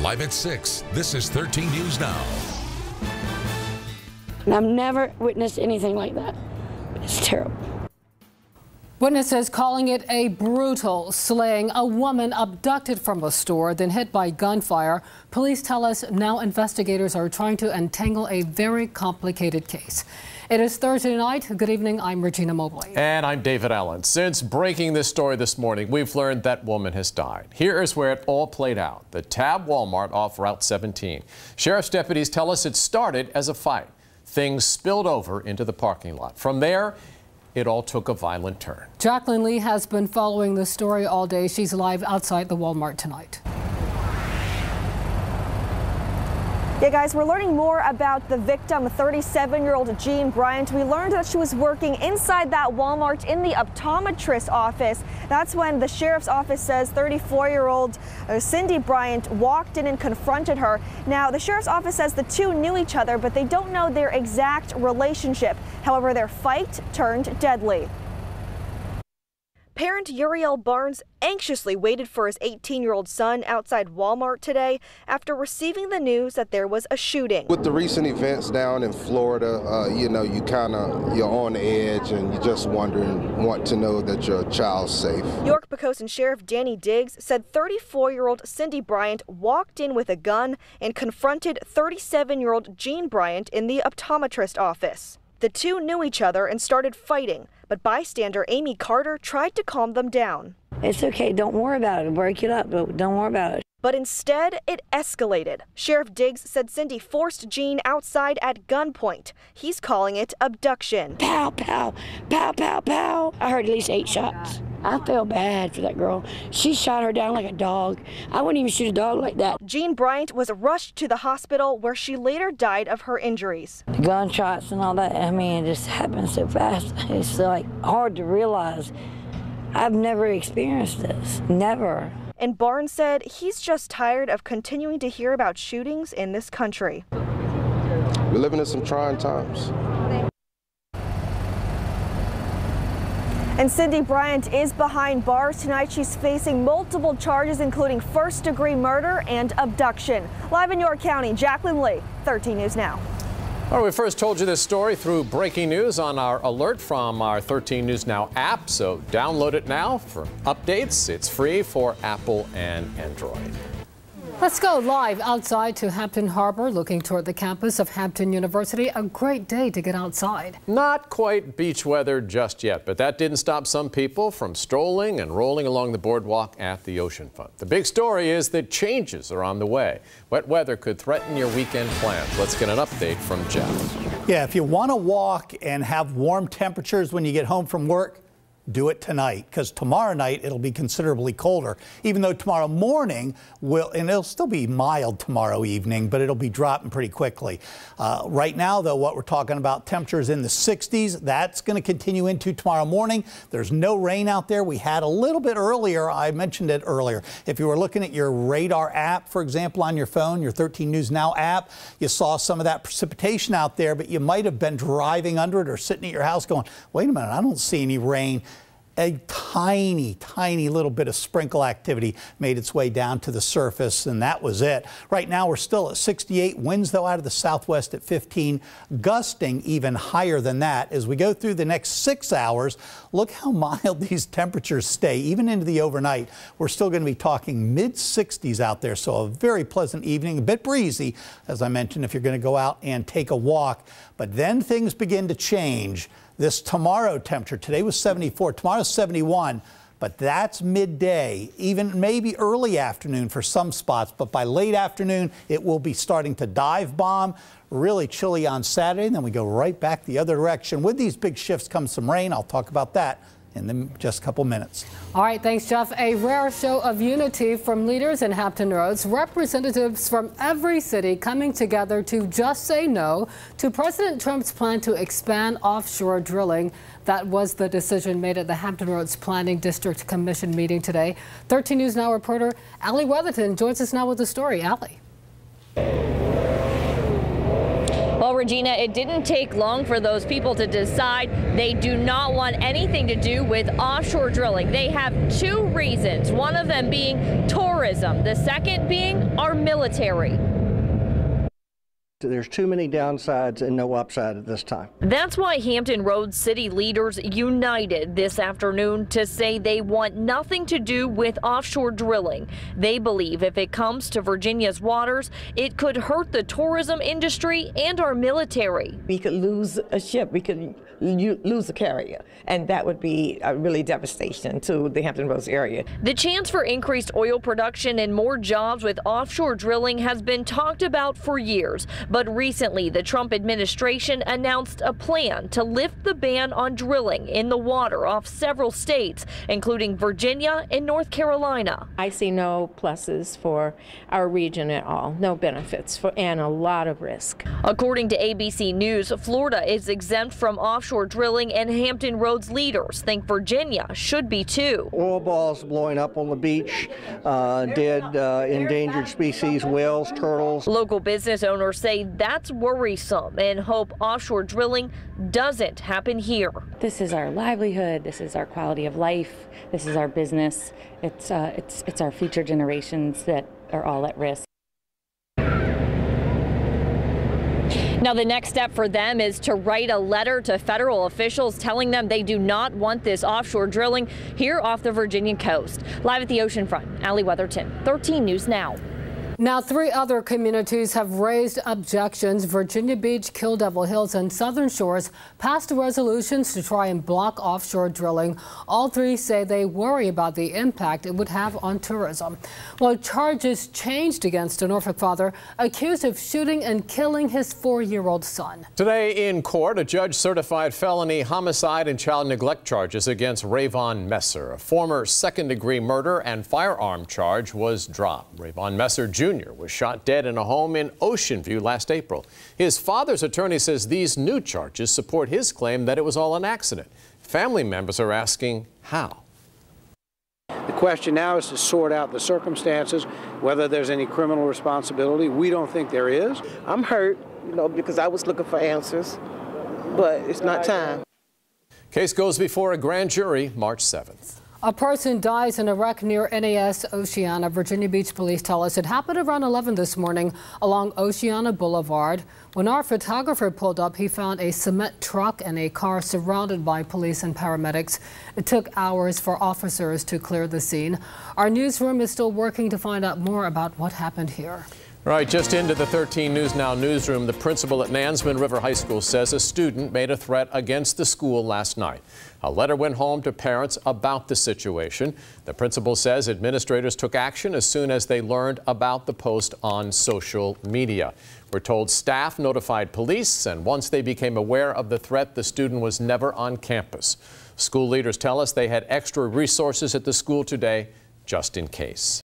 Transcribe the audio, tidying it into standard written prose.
Live at 6, this is 13 News Now. And I've never witnessed anything like that. It's terrible. Witnesses calling it a brutal slaying. A woman abducted from a store, then hit by gunfire. Police tell us now investigators are trying to untangle a very complicated case. It is Thursday night. Good evening. I'm Regina Mobley. And I'm David Allen. Since breaking this story this morning, we've learned that woman has died. Here is where it all played out. The Tab Walmart off Route 17. Sheriff's deputies tell us it started as a fight. Things spilled over into the parking lot. From there, it all took a violent turn. Jacqueline Lee has been following the story all day. She's live outside the Walmart tonight. Yeah, guys, we're learning more about the victim, 37-year-old Jean Bryant. We learned that she was working inside that Walmart in the optometrist office. That's when the sheriff's office says 34-year-old Cindy Bryant walked in and confronted her. Now, the sheriff's office says the two knew each other, but they don't know their exact relationship. However, their fight turned deadly. Parent Uriel Barnes anxiously waited for his 18-year-old son outside Walmart today after receiving the news that there was a shooting. With the recent events down in Florida, you're on the edge and you're just want to know that your child's safe. York-Pocosin Sheriff Danny Diggs said 34-year-old Cindy Bryant walked in with a gun and confronted 37-year-old Jean Bryant in the optometrist office. The two knew each other and started fighting, but bystander Amy Carter tried to calm them down. It's okay, don't worry about it, break it up, but don't worry about it. But instead, it escalated. Sheriff Diggs said Cindy forced Jean outside at gunpoint. He's calling it abduction. Pow, pow, pow, pow, pow. I heard at least 8 shots. I feel bad for that girl. She shot her down like a dog. I wouldn't even shoot a dog like that. Jean Bryant was rushed to the hospital where she later died of her injuries. The gunshots and all that, I mean, it just happened so fast. It's like hard to realize. I've never experienced this, never. And Barnes said he's just tired of continuing to hear about shootings in this country. We're living in some trying times. And Cindy Bryant is behind bars tonight. She's facing multiple charges, including first-degree murder and abduction. Live in York County, Jacqueline Lee, 13 News Now. Well, we first told you this story through breaking news on our alert from our 13 News Now app, so download it now for updates. It's free for Apple and Android. Let's go live outside to Hampton Harbor, looking toward the campus of Hampton University. A great day to get outside. Not quite beach weather just yet, but that didn't stop some people from strolling and rolling along the boardwalk at the oceanfront. The big story is that changes are on the way. Wet weather could threaten your weekend plans. Let's get an update from Jeff. Yeah, if you want to walk and have warm temperatures when you get home from work, do it tonight, because tomorrow night it'll be considerably colder, even though tomorrow morning and it'll still be mild tomorrow evening, but it'll be dropping pretty quickly. Right now, though, what we're talking about, temperatures in the 60s, that's going to continue into tomorrow morning. There's no rain out there. We had a little bit earlier. I mentioned it earlier. If you were looking at your radar app, for example, on your phone, your 13 News Now app, you saw some of that precipitation out there, but you might have been driving under it or sitting at your house going, wait a minute, I don't see any rain. A tiny little bit of sprinkle activity made its way down to the surface, and that was it. Right now, we're still at 68. Winds, though, out of the southwest at 15, gusting even higher than that. As we go through the next 6 hours, look how mild these temperatures stay, even into the overnight. We're still going to be talking mid-60s out there, so a very pleasant evening, a bit breezy, as I mentioned, if you're going to go out and take a walk. But then things begin to change. This tomorrow temperature, today was 74, tomorrow's 71, but that's midday, even maybe early afternoon for some spots, but by late afternoon, it will be starting to dive bomb. Really chilly on Saturday, and then we go right back the other direction. With these big shifts comes some rain. I'll talk about that in just a couple minutes. All right, thanks, Jeff. A rare show of unity from leaders in Hampton Roads, representatives from every city coming together to just say no to President Trump's plan to expand offshore drilling. That was the decision made at the Hampton Roads Planning District Commission meeting today. 13 News Now reporter Allie Weatherton joins us now with the story. Allie. Well, Regina, it didn't take long for those people to decide they do not want anything to do with offshore drilling. They have two reasons, one of them being tourism, the second being our military. There's too many downsides and no upside at this time. That's why Hampton Roads city leaders united this afternoon to say they want nothing to do with offshore drilling. They believe if it comes to Virginia's waters, it could hurt the tourism industry and our military. We could lose a ship, we could lose a carrier, and that would be a really devastation to the Hampton Roads area. The chance for increased oil production and more jobs with offshore drilling has been talked about for years. But recently, the Trump administration announced a plan to lift the ban on drilling in the water off several states, including Virginia and North Carolina. I see no pluses for our region at all, no benefits, and a lot of risk. According to ABC News, Florida is exempt from offshore drilling, and Hampton Roads leaders think Virginia should be too. Oil balls blowing up on the beach, dead endangered species, whales, turtles. Local business owners say that's worrisome and hope offshore drilling doesn't happen here. This is our livelihood, this is our quality of life, this is our business. It's our future generations that are all at risk. Now, the next step for them is to write a letter to federal officials telling them they do not want this offshore drilling here off the Virginia coast. Live at the oceanfront, Allie Weatherton, 13 News Now. Now, 3 other communities have raised objections. Virginia Beach, Kill Devil Hills, and Southern Shores passed resolutions to try and block offshore drilling. All 3 say they worry about the impact it would have on tourism. Well, charges changed against a Norfolk father accused of shooting and killing his 4-year-old son. Today in court, a judge certified felony homicide and child neglect charges against Rayvon Messer. A former second-degree murder and firearm charge was dropped. Rayvon Messer Jr. was shot dead in a home in Ocean View last April. His father's attorney says these new charges support his claim that it was all an accident. Family members are asking how. The question now is to sort out the circumstances, whether there's any criminal responsibility. We don't think there is. I'm hurt, because I was looking for answers, but it's not time. Case goes before a grand jury March 7th. A person dies in a wreck near NAS Oceana. Virginia Beach police tell us it happened around 11 this morning along Oceana Boulevard. When our photographer pulled up, he found a cement truck and a car surrounded by police and paramedics. It took hours for officers to clear the scene. Our newsroom is still working to find out more about what happened here. All right, just into the 13 News Now newsroom, the principal at Nansemond River High School says a student made a threat against the school last night. A letter went home to parents about the situation. The principal says administrators took action as soon as they learned about the post on social media. We're told staff notified police, and once they became aware of the threat, the student was never on campus. School leaders tell us they had extra resources at the school today just in case.